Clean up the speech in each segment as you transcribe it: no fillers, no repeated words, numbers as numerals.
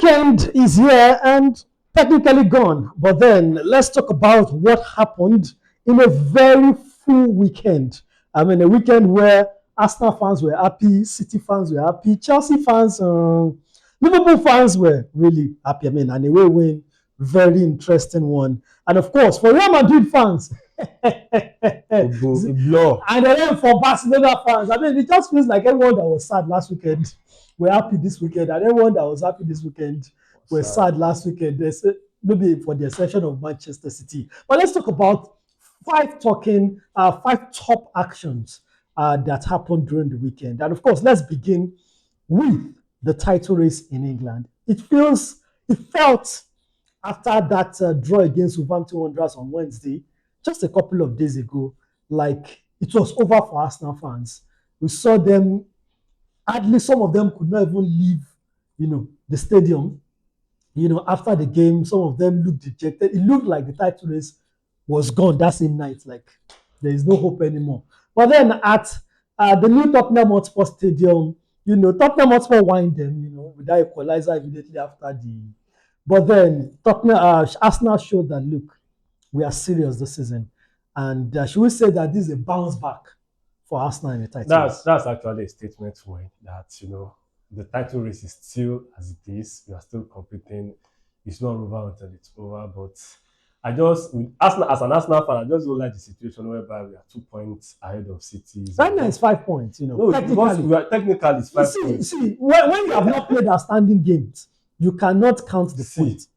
weekend is here and technically gone, but then let's talk about what happened in a very full weekend. I mean, a weekend where Arsenal fans were happy, City fans were happy, Chelsea fans, Liverpool fans were really happy. I mean, an away win, very interesting one. And of course, for Real Madrid fans, and then for Barcelona fans, I mean, it just feels like everyone that was sad last weekend were happy this weekend, and everyone that was happy this weekend were sad last weekend. Maybe for the exception of Manchester City. But let's talk about five top actions that happened during the weekend. And of course, let's begin with the title race in England. It felt after that draw against Wolverhampton Wanderers on Wednesday, just a couple of days ago, like it was over for Arsenal fans. We saw them, hardly some of them could not even leave, the stadium. After the game, some of them looked dejected. It looked like the title race was gone that same night. Like there is no hope anymore. But then at the new Tottenham Hotspur Stadium, Tottenham Hotspur whined them, with that equalizer immediately after the. But then Arsenal showed that, look, we are serious this season. And should we say that this is a bounce back for Arsenal in the title race? That's actually a statement for it, that, the title race is still as it is. We are still competing. It's not over until it's over. But Arsenal, as an Arsenal fan, I just don't like the situation whereby we are 2 points ahead of City. Right now it's 5 points, No, technically it's 5 points. See, when you have not played outstanding games, you cannot count the points.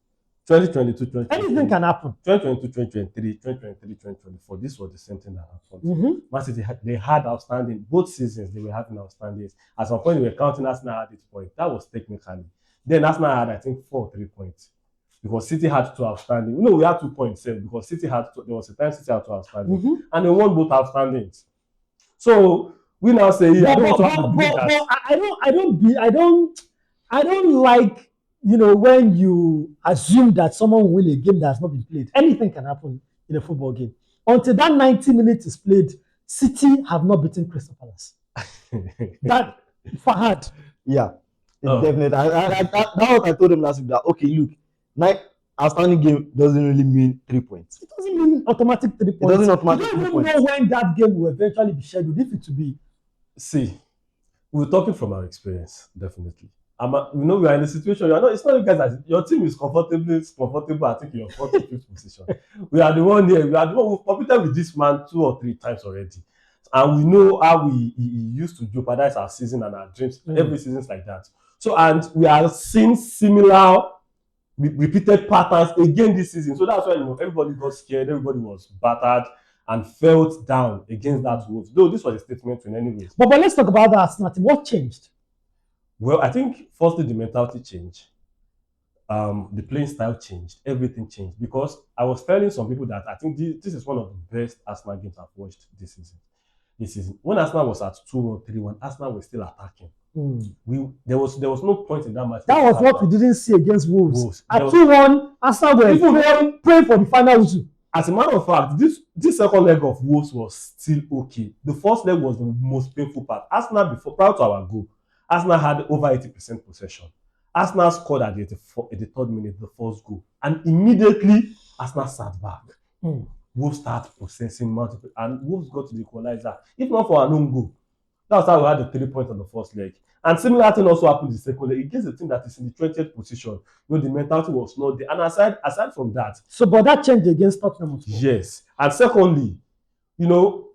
2022, 2023. Anything can happen. 2022, 2023, 2023, 2024. This was the same thing that happened. Man City, they had outstanding. Both seasons, they were having outstanding. At some point, they were counting Arsenal had 8 points. That was technically. Then Arsenal had, I think, 4 or 3 points. Because City had 2 outstanding. We had 2 points because City had there was a time City had 2 outstanding. And they won both outstandings. So we now say, I don't like, when you assume that someone will win a game that has not been played. Anything can happen in a football game. Until that 90 minutes is played, City have not beaten Crystal Palace. That Fahad. Yeah, definitely. That's what I told him last week. That okay, look, outstanding game doesn't really mean 3 points. It doesn't mean automatic 3 points. It doesn't automatic 3 points. You don't even know when that game will eventually be scheduled. If it will be. See, we're talking from our experience, definitely. We are in a situation. It's not you guys that your team is comfortable. I think in your 4th or 5th position. We are the one here. We are the one who competed with this man 2 or 3 times already, and we know how he used to jeopardize our season and our dreams every season like that. So, and we are seeing similar repeated patterns again this season. So that's why everybody got scared. Everybody was battered and felt down against that Wolves. Though this was a statement in any way. But let's talk about the Arsenal team. What changed? Well, I think firstly the mentality changed, the playing style changed, everything changed. Because I was telling some people that I think this is one of the best Arsenal games I've watched this season. When Arsenal was at 2-1, 3-1, Arsenal was still attacking. There was no point in that match. That was what we didn't see against Wolves. At 2-1, Arsenal were praying for the final whistle. As a matter of fact, this second leg of Wolves was still okay. The first leg was the most painful part. Arsenal, prior to our goal, Arsenal had over 80% possession. Arsenal scored at the 3rd minute, the first goal. And immediately, Arsenal sat back. Wolves started possessing multiple. And Wolves got to the equalizer. If not for an own goal. That's how we had the 3 points on the first leg. And similar thing also happened in the second leg. Against the team that is in the 20th position. The mentality was not there. And aside from that. But that changed against Tottenham. Yes. And secondly, I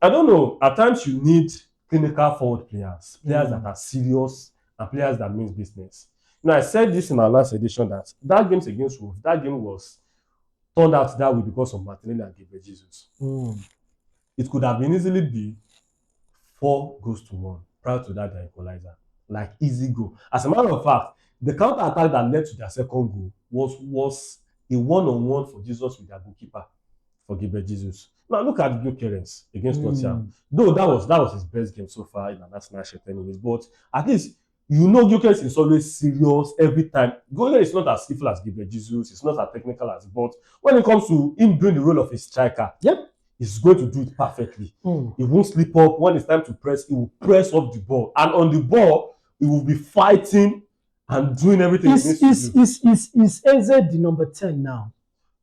don't know. At times you need clinical forward players that are serious and players that mean business. I said this in our last edition that game against Wolves, that game was turned out that way because of Martinelli and Gabriel Jesus. It could have been easily be 4-1 prior to that equalizer. Like easy goal. As a matter of fact, the counter attack that led to their second goal was a one-on-one for Jesus with their goalkeeper for Gabriel Jesus. Now look at the Gyökeres against Nottingham. Though that was his best game so far in an Arsenal shirt anyways. But at least Gyökeres is always serious every time. Gyökeres is not as skillful as Gabriel Jesus. It's not as technical as. But when it comes to him doing the role of a striker, he's going to do it perfectly. He won't slip up. When it's time to press, he will press up the ball. And on the ball, he will be fighting and doing everything he needs to do. Is Eze the number 10 now?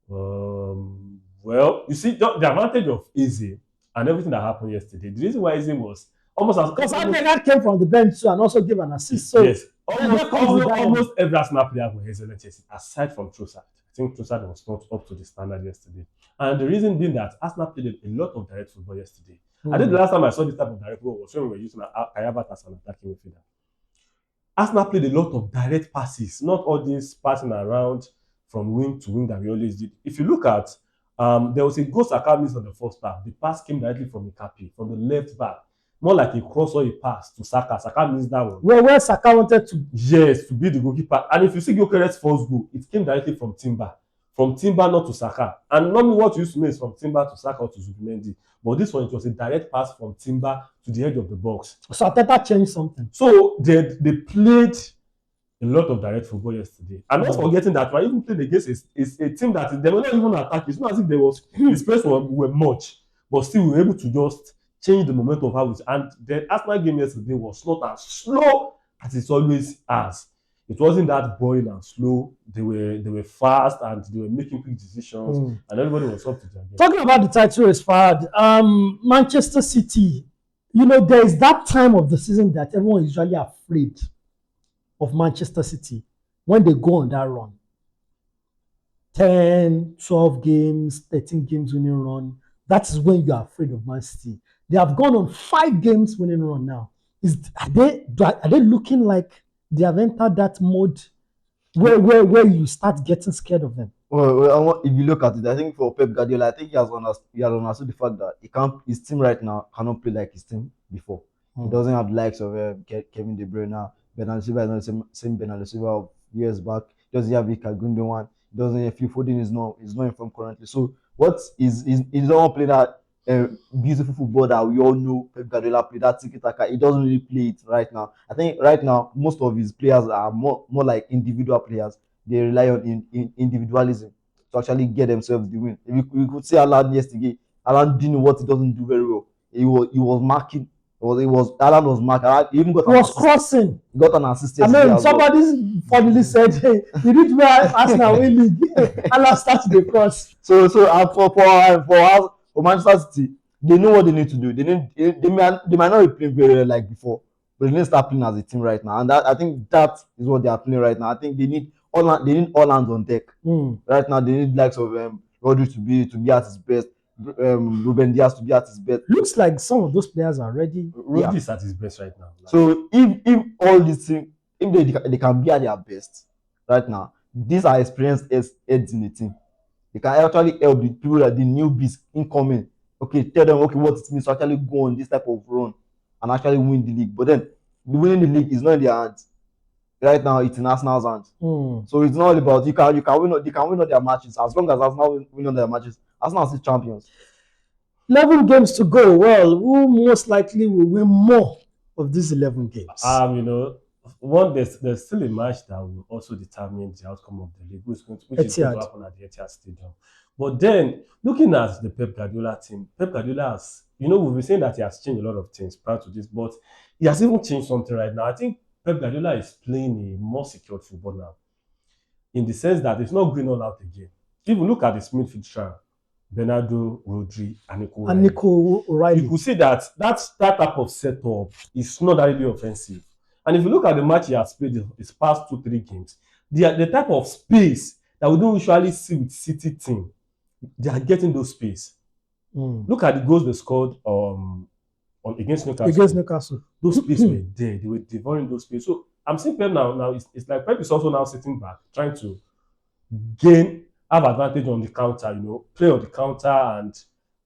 Well, you see, the advantage of Eze and everything that happened yesterday, the reason why Eze was almost as... Because Odegaard came from the bench too and also gave an assist. So yes, almost every Arsenal player was excellent yesterday, aside from Trossard. I think Trossard was not up to the standard yesterday. And the reason being that Arsenal played a lot of direct football yesterday. I think the last time I saw this type of direct football was when we were using Ayabat as an attacking midfielder. Arsenal played a lot of direct passes, not all this passing around from wing to wing that we always did. If you look at, there was a goal Saka missed on the first half. The pass came directly from Ikapi, from the left back. More like a cross or a pass to Saka. Saka missed that one. Where Saka wanted to... Yes, to be the goalkeeper. And if you see Gyökeres's first goal, it came directly from Timber. From Timber, not to Saka. And normally what you used to mean is from Timber to Saka or to Zubimendi. But this one, it was a direct pass from Timber to the edge of the box. So Arteta changed something. So they played a lot of direct football yesterday. I'm not forgetting that we're even playing against a team that they were not even attacking. It's not as if there was the space were much, but still we were able to just change the momentum of how it. And the Arsenal game yesterday was not as slow as it always has. It wasn't that boring and slow. They were fast and they were making quick decisions, and everybody was up to their game. Talking about the title race, Fahad, Manchester City. You know, there is that time of the season that everyone is usually afraid of Manchester City when they go on that run. 10, 12 games, 13 games winning run. That is when you are afraid of Man City. They have gone on 5 games winning run now. Are they looking like they have entered that mode where you start getting scared of them? Well, if you look at it, I think for Pep Guardiola, I think he has understood the fact that his team right now cannot play like his team before. He doesn't have the likes of Kevin De Bruyne. Bernardo Silva is not the same Bernardo Silva of years back. He doesn't have Ilkay Gundogan. He doesn't have Phil Foden is not in form currently. So what is he doesn't play that beautiful football that we all know Pep Guardiola play, that tiki-taka. He doesn't really play it right now. I think right now most of his players are more like individual players. They rely on individualism to actually get themselves the win. If we could see Alan yesterday, Alan didn't know what he doesn't do very well. He was marking. Alan was marking. He even got crossing. He got an assist. I mean, somebody finally said, "Hey, you need to Arsenal win league." Alan starts the cross. So for Manchester City, they know what they need to do. They might not be playing very well like before, but they need to start playing as a team right now. And I think that is what they are playing right now. I think they need all hands on deck. Right now, they need likes of Rodri to be at his best. Ruben Dias to be at his best. Looks like some of those players are ready. Rodri is at his best right now. So if all these things, if they can be at their best right now, these are experienced heads in the team. They can actually help the people that the newbies incoming. Okay, tell them what it means to actually go on this type of run and actually win the league. But then winning the league is not in their hands. Right now, it's in Arsenal's hands. So it's not all about you can win all their matches. As long as Arsenal win all their matches, Arsenal are still champions. 11 games to go. Well, who most likely will win more of these 11 games? You know, there's still a match that will also determine the outcome of the league, which is going to happen at the Etihad Stadium. But then, looking at the Pep Guardiola team, Pep Guardiola has, we've been saying that he has changed a lot of things prior to this, but he has even changed something right now. I think Pep Guardiola is playing a more secured football now, in the sense that it's not going all out again. If you look at this midfield trial, Bernardo, Rodri, and Nico O'Reilly, you could see that type of setup is not really offensive. And if you look at the match he has played his past 2-3 games, the type of space that we don't usually see with City team, they are getting those space. Look at the goals they scored against Newcastle. Those space were there. They were devouring those space. So I'm seeing Pep now it's like Pep is also now sitting back, trying to have advantage on the counter, play on the counter and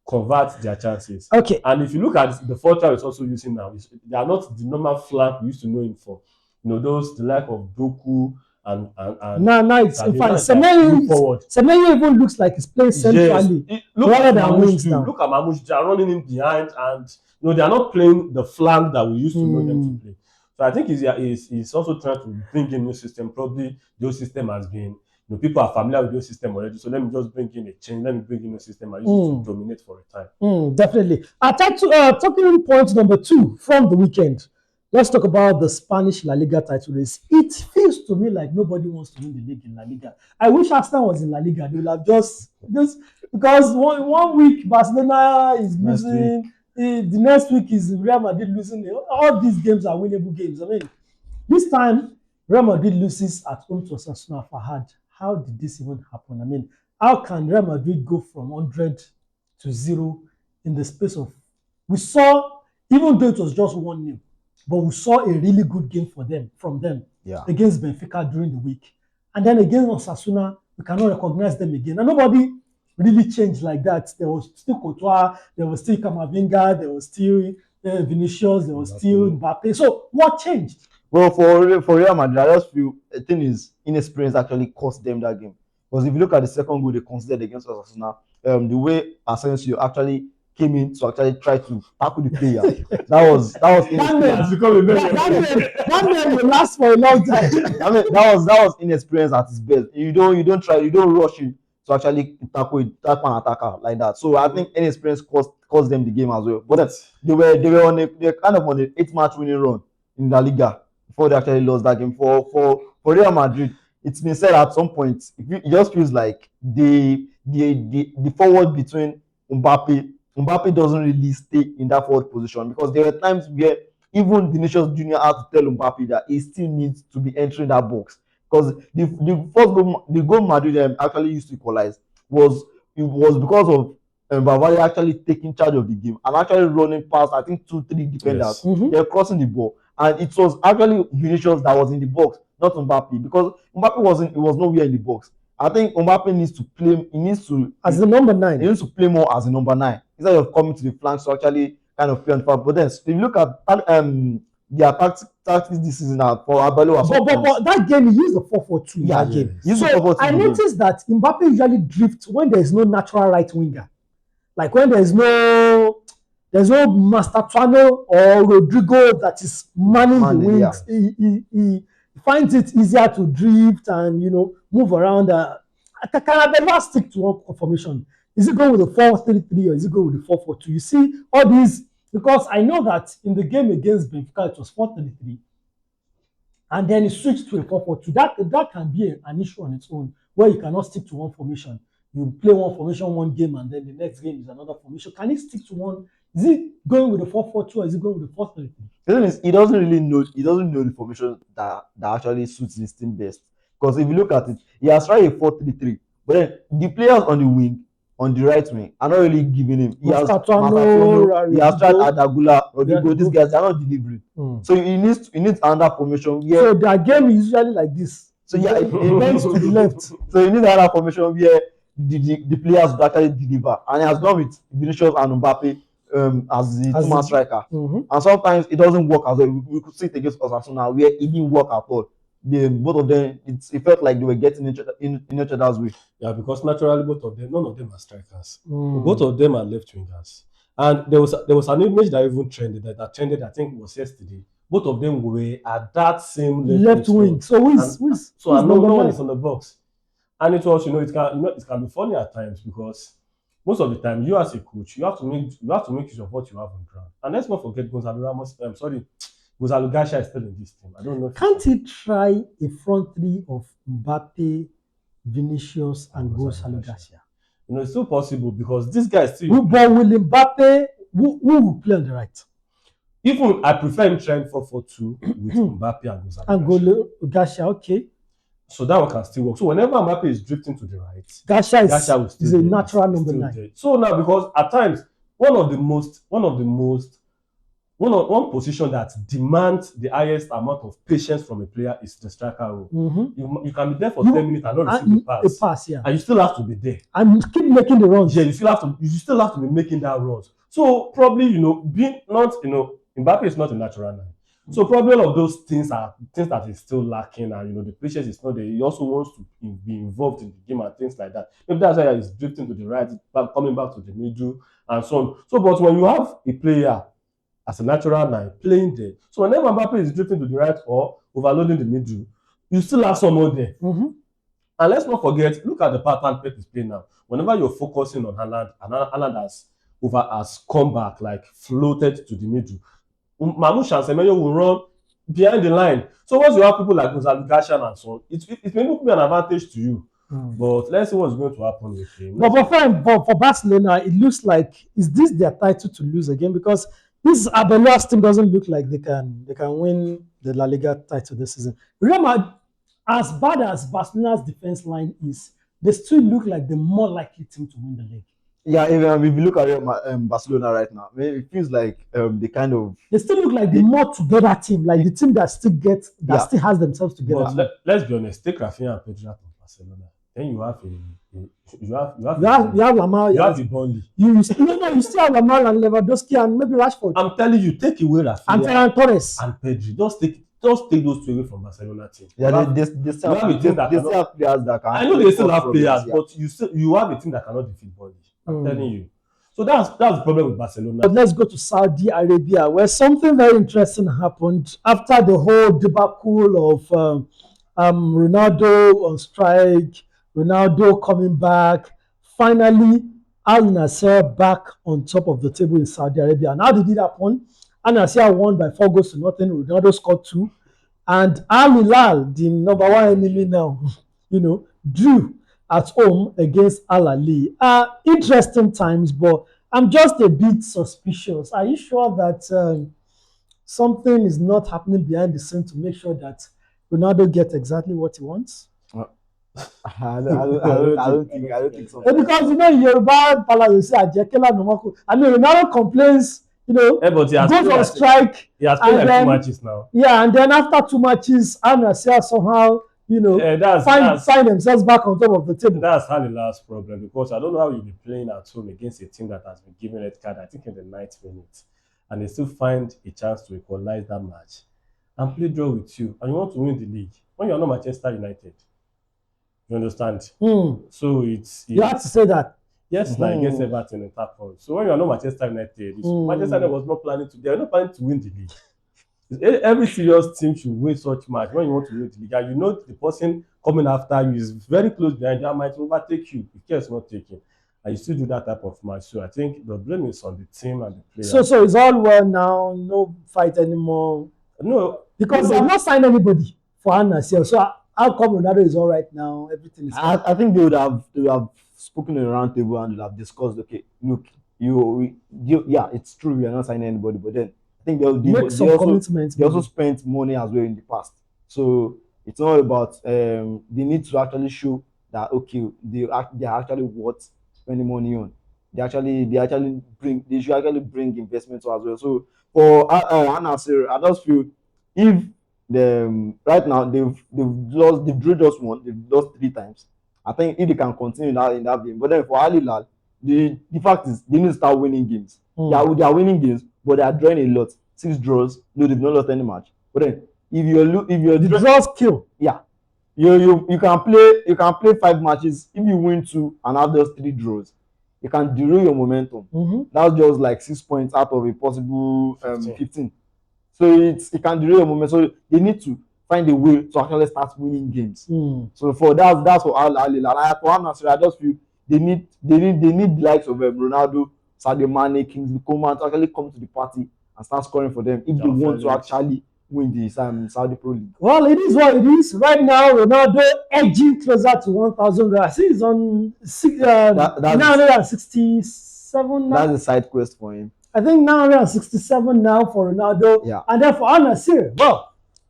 convert their chances. Okay. And if you look at the 4-3 is also using now, they are not the normal flank we used to know him for. The like of Doku and now it's in fact Semenyo even looks like he's playing centrally. Yes. Rather than wings now. Look at Mamouche, they are running in behind, and they are not playing the flank that we used to know them to play. So I think he's also trying to bring in a new system. Probably the old system has been, people are familiar with the old system already. So let me just bring in a change. Let me bring in a system and use it to dominate for a time. Definitely. Talking point number 2 from the weekend. let's talk about the Spanish La Liga title race. It feels to me like nobody wants to win the league in La Liga. I wish Arsenal was in La Liga. They will have just because one week Barcelona is Next losing, the next week is Real Madrid losing. All these games are winnable games. I mean, this time Real Madrid loses at home to Osasuna. Fahad, how did this even happen? I mean, how can Real Madrid go from 100 to 0 in the space of? We saw, even though it was just 1-0, but we saw a really good game from them Yeah. against Benfica during the week. And then against Osasuna, we cannot recognize them again. And nobody really changed like that. There was still Courtois, there was still Camavinga, there was still Vinicius, there was still Mbappe. So what changed? Well, for Real Madrid, I just feel the thing is inexperience actually cost them that game. Because if you look at the second goal they considered against Osasuna, the way Asensio actually came in to actually try to tackle the player, that was inexperience. That man will last for a long time. I mean, that was inexperience at its best. You don't rush it to actually tackle an attacker like that. So I think inexperience cost them the game as well. But they were kind of on an 8-match winning run in La Liga before they actually lost that game. For Real Madrid, it's been said at some point it just feels like the forward between Mbappe doesn't really stay in that forward position, because there were times where even Vinicius Junior had to tell Mbappe that he still needs to be entering that box, because the first goal, the goal Madrid actually used to equalize was because of Bavaria actually taking charge of the game and actually running past, I think, 2-3 defenders. Yes. They're crossing the ball, and it was actually Vinicius that was in the box, not Mbappe, because Mbappe was nowhere in the box. I think Mbappe needs to play. He needs to as the number 9. He needs to play more as a number 9 instead of coming to the flanks to actually kind of play on the flank. But then, if you look at their tactics this season for Abelo, but that game he used the 4-4-2 in Yeah, that game. he used the So 4-4-2 I in the game. noticed that Mbappe usually drifts when there is no natural right winger, like when there's no Mastertuano or Rodrigo that is manning the wings. He finds it easier to drift and move around. Can Abelo stick to one formation? Is it going with the 4-3-3 or is it going with the 4-4-2? You see all these, because I know that in the game against Benfica it was 4-3-3, and then he switched to a 4-4-2. That can be an issue on its own, where you cannot stick to one formation. You play one formation one game and then the next game is another formation. Can he stick to one? Is it going with the 4-4-2 or is it going with the 4-3-3? The thing is, he doesn't really know. He doesn't know the formation that actually suits his team best. Because if you look at it, he has tried a 4-3-3, but then the players on the wing, on the right wing, are not really giving him. He has Mastertuano, he has tried Adagula, Rodrigo. These guys are not delivering. So he needs another formation. So their game is usually like this. So yeah, it bends to the left. So he needs another formation where the players will actually deliver, and he has gone with Vinicius and Mbappe as the two-man striker. And sometimes it doesn't work as well. We could see it against Osasuna where it didn't work at all. Both of them, it felt like they were getting in each other's way. Yeah, because naturally none of them are strikers. Both of them are left wingers. And there was an image that even trended, I think it was yesterday. Both of them were at that same left wing. So no one is on the box. And it was, it can be funny at times, because most of the time, you as a coach, you have to make use of what you have on ground. And let's not forget Gonzalo Garcia is still in this team. I don't know. Can't he try a front three of Mbappe, Vinicius, and Gonzalo Garcia? It's still possible, because this guy is still. But will Mbappe, who will play on the right? Even I prefer him trying 4-4-2 with Mbappe and Gonzalo Garcia. Okay. So that one can still work. So whenever Mbappe is drifting to the right, Garcia is a natural number 9. So now, because at times one position that demands the highest amount of patience from a player is the striker role. You can be there for 10 minutes and not receive a pass. Yeah. And you still have to be there. And keep making the runs. Yeah, you still have to be making that runs. So probably, Mbappe is not a natural 9. So probably all of those things are things that is still lacking, and the patience is not there. He also wants to be involved in the game and things like that. Maybe that's why he's drifting to the right, coming back to the middle, and so on. So, but when you have a player as a natural 9 playing there, so whenever Mbappe is drifting to the right or overloading the middle, you still have someone there. And let's not forget, look at the pattern Pep is playing now. Whenever you're focusing on Haaland, and Haaland has come back, like floated to the middle. Mamouche and Semenyo will run behind the line. So once you have people like Gonzalo Garcia and so on, it may not be an advantage to you. But let's see what's going to happen with him. For Barcelona, it looks like, is this their title to lose again? Because this Arbeloa's team doesn't look like they can win the La Liga title this season. Remember, as bad as Barcelona's defense line is, they still look like the more likely team to win the league. Yeah, if you look at Barcelona right now, it feels like they still look like the more together team, like the team that still has themselves together. But let's be honest, take Rafinha and Pedro from Barcelona. Then you have Lamar. You have the Burnley. You still have Lamar and Lewandowski and maybe Rashford. I'm telling you, take away Rafinha and Ferran Torres and Pedro. Just take those two away from Barcelona team. Yeah, they still have players that can. I know they still have players, but you have a team that cannot defeat Burnley. I'm telling you. So that's the problem with Barcelona. But let's go to Saudi Arabia, where something very interesting happened after the whole debacle of Ronaldo on strike, Ronaldo coming back. Finally, Al Nassr back on top of the table in Saudi Arabia. And how did it happen? Al Nassr won by 4-0. Ronaldo scored 2. And Al Hilal, the number 1 enemy now, drew at home against Al Ahly. Interesting times, but I'm just a bit suspicious. Are you sure that something is not happening behind the scene to make sure that Ronaldo gets exactly what he wants? I don't think so. Because in Yoruba Palace, you say Ajekela Nomoko. I mean, Ronaldo complains, but he has goes on strike. He has played like 2 matches now. Yeah, and then after 2 matches, Al Nassr somehow, find themselves back on top of the table. That's Al Hilal's problem, because I don't know how you'll be playing at home against a team that has been given a red card, I think, in the 9th minute, and they still find a chance to equalize that match and play draw with you, and you want to win the league when you're not Manchester United. You understand? So you have to say that. Yes, like against Everton in that point. So when you're not Manchester United, Manchester United was not planning to. They are not planning to win the league. Every serious team should win such match when you want to win the league. And the person coming after you is very close behind you and might overtake you. The care is not taken. And you still do that type of match. So I think the blame is on the team and the players. So it's all well now, no fight anymore. No. Because they have not signed anybody for Al Nassr. So how come Ronaldo is all right now? Everything is fine. I think they would have spoken in a round table and have discussed, okay, look, yeah, it's true, we are not signing anybody, but then I think they also spent money as well in the past. So it's not about they need to actually show that, okay, they are actually worth spending money on. They should actually bring investments as well. So for Al Nassr, I just feel if right now they've drew just one, they've lost 3 times. I think if they can continue in that game, but then for Al Hilal, the fact is they need to start winning games. They are winning games, but they are drawing a lot. 6 draws. No, they've not lost any match. But then if you're the draws kill. Yeah, you can play 5 matches. If you win 2 and have those 3 draws, you can derail your momentum. That's just like 6 points out of a possible 15. So it can derail your momentum. So they need to find a way to actually start winning games. So for that's for Al Hilal. For Al Nassr, I just feel they need the likes of Ronaldo, Sadio Mane, Kingsley Coman to actually come to the party and start scoring for them if they want to actually win the Saudi Pro League. Well, it is what it is. Right now, Ronaldo edging closer to 1,000 goals. I think he's on 967 now. That's a side quest for him. I think 967 now for Ronaldo. Yeah. And then for Al Nassr,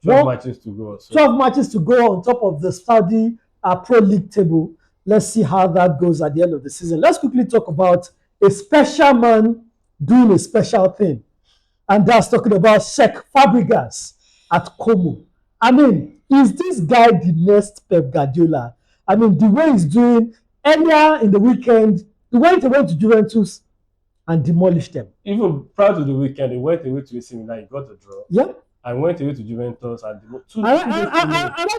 12 matches to go. 12 matches to go on top of the Saudi Pro League table. Let's see how that goes at the end of the season. Let's quickly talk about a special man doing a special thing. And that's talking about Sheikh Fabregas at Como. I mean, is this guy the next Pep Guardiola? I mean, the way he's doing earlier in the weekend, the way he went to Juventus and demolished them. Even prior to the weekend, he went away to AC Milan, he got a draw. Yeah. I went away to Juventus and I don't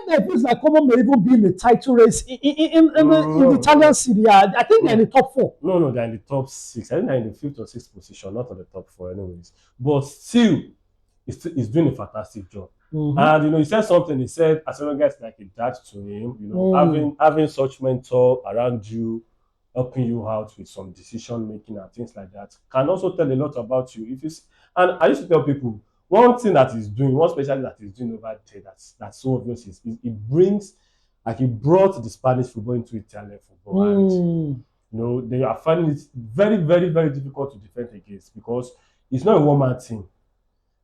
know if it's like Como may even be in the title race in the Italian Serie A. I think they're in the top 4. No, they're in the top 6. I think they're in the 5th or 6th position, not on the top 4 anyways. But still, he's doing a fantastic job. And he said something. He said, as long as like a dad to him, having such mentor around you, helping you out with some decision making and things like that, can also tell a lot about you. And I used to tell people, one thing that he's doing, one specialty that he's doing over there that's so obvious is it brings, like, he brought the Spanish football into Italian football, and you know they are finding it very, very, very difficult to defend against because it's not a one-man team.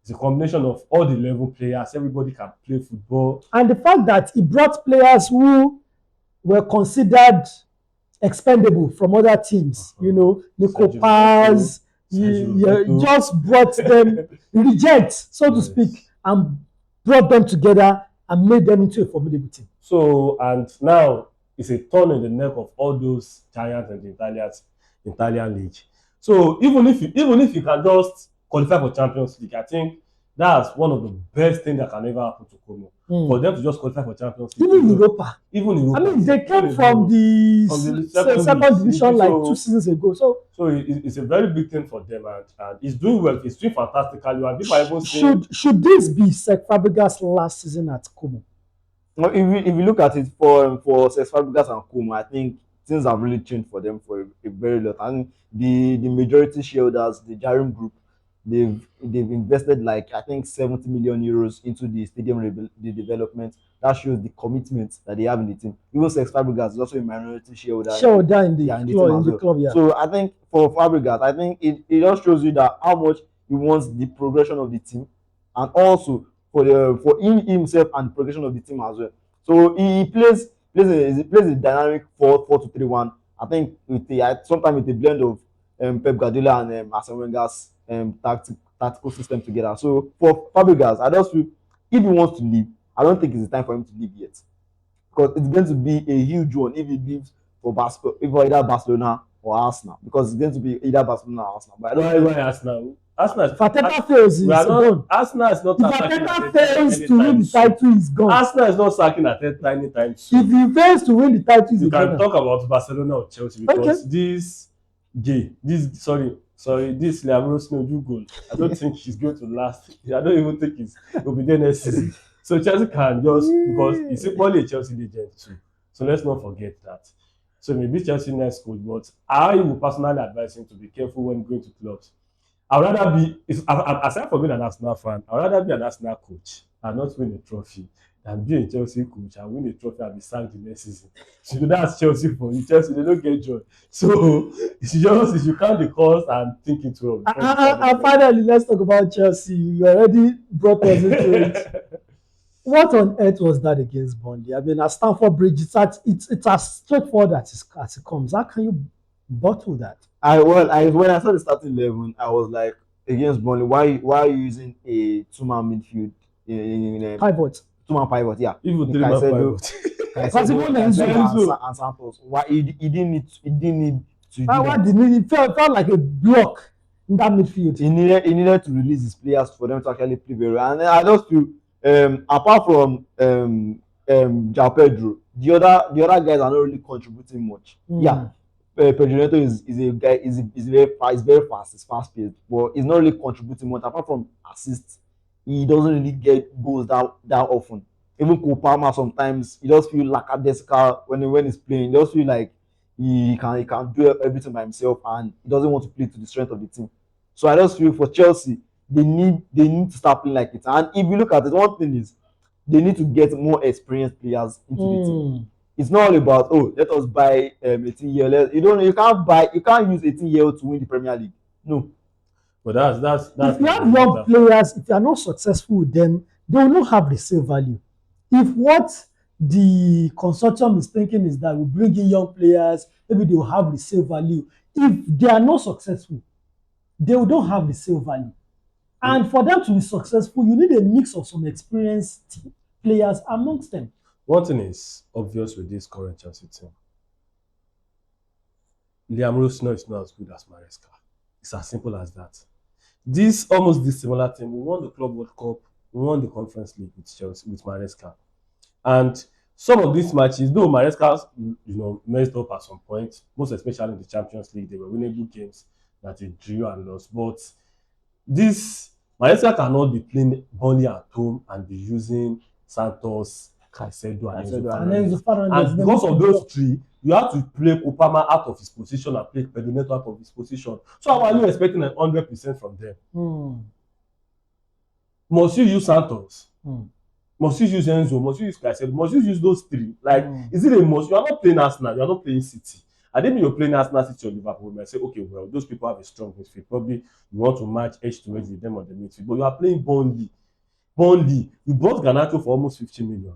It's a combination of all the 11 players. Everybody can play football. And the fact that he brought players who were considered expendable from other teams, you know, Nico Paz, you just brought them reject, so to speak, and brought them together and made them into a formidable team. So, and now it's a turn in the neck of all those giants in the Italian league. So even if you can just qualify for Champions League, I think that's one of the best things that can ever happen to Como. For them to just qualify for Champions League. Even Europa. I mean, they came from the second division like 2 seasons ago. So it's a very big thing for them, and he's doing well. He's doing fantastically. And people are even saying, should this be Cesc Fabregas' last season at Como? Well, if you look at it for Cesc Fabregas and Como, I think things have really changed for them for a very lot. And the majority shareholders, the Jarim Group, they've invested like I think 70 million euros into the stadium development. That shows the commitment that they have in the team. Even Cesc Fabregas is also a minority shareholder in the club. Yeah. So I think for Fabregas, I think it just shows you that how much he wants the progression of the team, and also for himself and the progression of the team as well. So he plays a dynamic 4-2-3-1. I think sometimes with a blend of Pep Guardiola and Arsene Wenger's tactical system together. So for Fabregas, I just feel if he wants to leave, I don't think it's time for him to leave yet, because it's going to be a huge one if he leaves for either Barcelona or Arsenal, because it's going to be either Barcelona or Arsenal. But why Arsenal? Arsenal fails. Arsenal is not. If Arteta fails to win the title, he's gone. Arsenal is not sacking Arteta anytime soon. If he fails to win the title, you can talk about Barcelona or Chelsea, because this Leandro Snow goal, I don't think he's going to last. I don't even think he'll be there next season. So Chelsea can just, because he's simply a Chelsea legend too. So let's not forget that. So maybe Chelsea next coach, but I would personally advise him to be careful when going to clubs. I'd rather be, aside from being an Arsenal fan, I'd rather be an Arsenal coach and not win a trophy than be a Chelsea coach and win a trophy and be sacked the next season. So that's Chelsea for you. Chelsea, they don't get joy. So if you count the cost and think it well. And finally, let's talk about Chelsea. You already brought us into it. What on earth was that against Burnley? I mean, at Stamford Bridge, it's as straightforward as it comes. How can you bottle that? When I saw the starting 11, I was like, against Burnley, why are you using a 2-man midfield in a pivot? 2-man pivot, yeah. Even 3-man pivot. And Santos. Why he didn't need to? Why didn't he felt like a block in that midfield? He needed to release his players for them to actually play very well. And I just feel, apart from João Pedro, the other guys are not really contributing much. Yeah. Pedro Neto is a guy, is very fast, he's fast paced, but he's not really contributing much. Apart from assists, he doesn't really get goals that often. Even Kopama sometimes he just feel lackadaisical when he's playing. He just feel like he can do everything by himself, and he doesn't want to play to the strength of the team. So I just feel for Chelsea, they need to start playing like it. And if you look at it, one thing is they need to get more experienced players into the team. It's not all about let us buy 18-year-old. You can't use 18-year-old to win the Premier League. No. But that's if you have young players, if you are not successful with them, they will not have resale value. If what the consortium is thinking is that we bring in young players, maybe they will have resale value. If they are not successful, they will not have resale value. And for them to be successful, you need a mix of some experienced players amongst them. One thing is obvious with this current Chelsea team. Liam Rosner is not as good as Maresca. It's as simple as that. Almost this similar team, we won the Club World Cup, we won the Conference League with Chelsea, with Maresca. And some of these matches, though Maresca, messed up at some point, most especially in the Champions League, they were winnable games that he drew and lost. But Maresca cannot be playing Burnley at home and be using Santos, Caicedo, and because of those three, you have to play Kopama out of his position and play Pedro Neto out of his position. So how are you expecting 100% from them? And finally, let's talk about Chelsea. You already brought us into it. What on earth was that against Burnley? I mean, at Stamford Bridge, it's as straightforward as it comes. How can you bottle that? Because of those three, you have to play Kopama out of his position and play Pedro Neto out of his position. So how are you expecting 100% from them? Must you use Santos? Mm. Must you use Enzo? Must you use Caicedo? Must you use those three? Like, is it a must? You are not playing Arsenal. You are not playing City. I didn't mean you're playing Arsenal, City, or Liverpool. I say, okay, well, those people have a strong midfield. Probably you want to match edge to edge with them on the midfield. But you are playing Burnley. Burnley. You bought Garnacho for almost 50 million.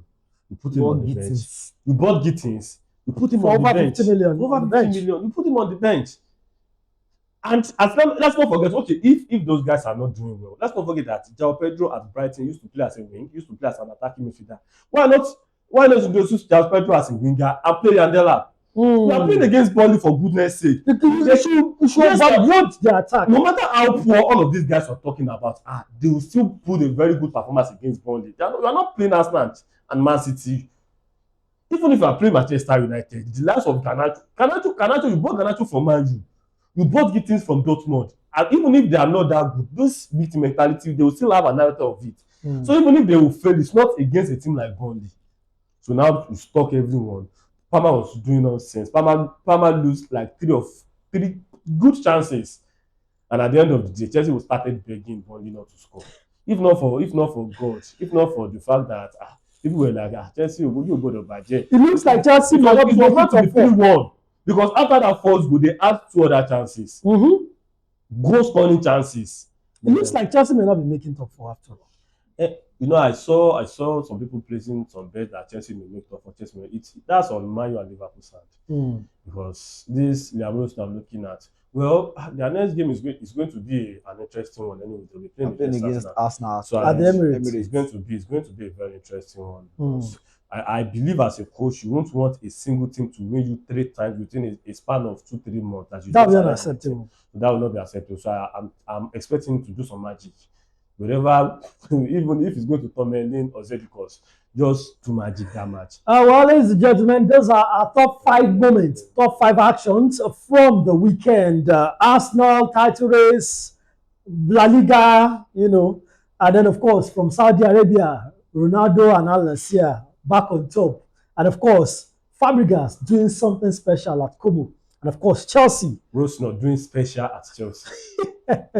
You put him on the bench. You bought Gittins. You put him for on the over bench. 50 million. Over 50 million. You put him on the bench. And let's not forget, okay, if those guys are not doing well, let's not forget that João Pedro at Brighton used to play as a wing, used to play as an attacking midfielder. Why not introduce João Pedro as a winger and play Yandela? We are playing against Burnley for goodness sake. You should overload the attack. No matter how poor all of these guys are talking about, they will still put a very good performance against Burnley. You are not playing Arsenal and Man City. Even if you are playing Manchester United, the likes of Garnacho, you bought Garnacho from Man U. You bought Gittins from Dortmund, and even if they are not that good, this victim mentality, they will still have an element of it. So even if they will fail, it's not against a team like Burnley. So now you stock everyone. Palmer was doing nonsense. Palmer lose like three good chances, and at the end of the day, Chelsea started begging Burnley not to score. If not for God, if not for the fact that people were like, Chelsea, you go to budget. It looks like Chelsea might not be meant to be 3-1. Because after that first goal, they had 2 other chances. Goal scoring chances. It looks like Chelsea may not be making top 4 after all. You know, I saw some people placing some bets that Chelsea may make top 4. That's on Man U and Liverpool side. Because this Liam Wilson I'm looking at, well, their next game is going to be an interesting one. Anyway, they'll be playing against Arsenal. So at the Emirates. It's going to be a very interesting one. I believe as a coach, you won't want a single team to win you 3 times within a span of 2-3 months. That will not be acceptable. That will not be acceptable. So I'm expecting him to do some magic. Whatever, even if it's going to Tomelin or Zedikos, just do magic that match. Well, ladies and gentlemen, those are our top 5 moments, top 5 actions from the weekend. Arsenal title race, LaLiga, and then of course from Saudi Arabia, Ronaldo and Al-Nassr back on top. And of course, Fabregas doing something special at Como. And of course, Chelsea. Rose not doing special at Chelsea.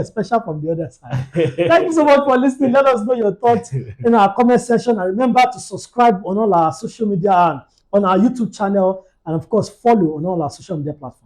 Special from the other side. Thank you so much for listening. Let us know your thoughts in our comment section. And remember to subscribe on all our social media and on our YouTube channel. And of course, follow on all our social media platforms.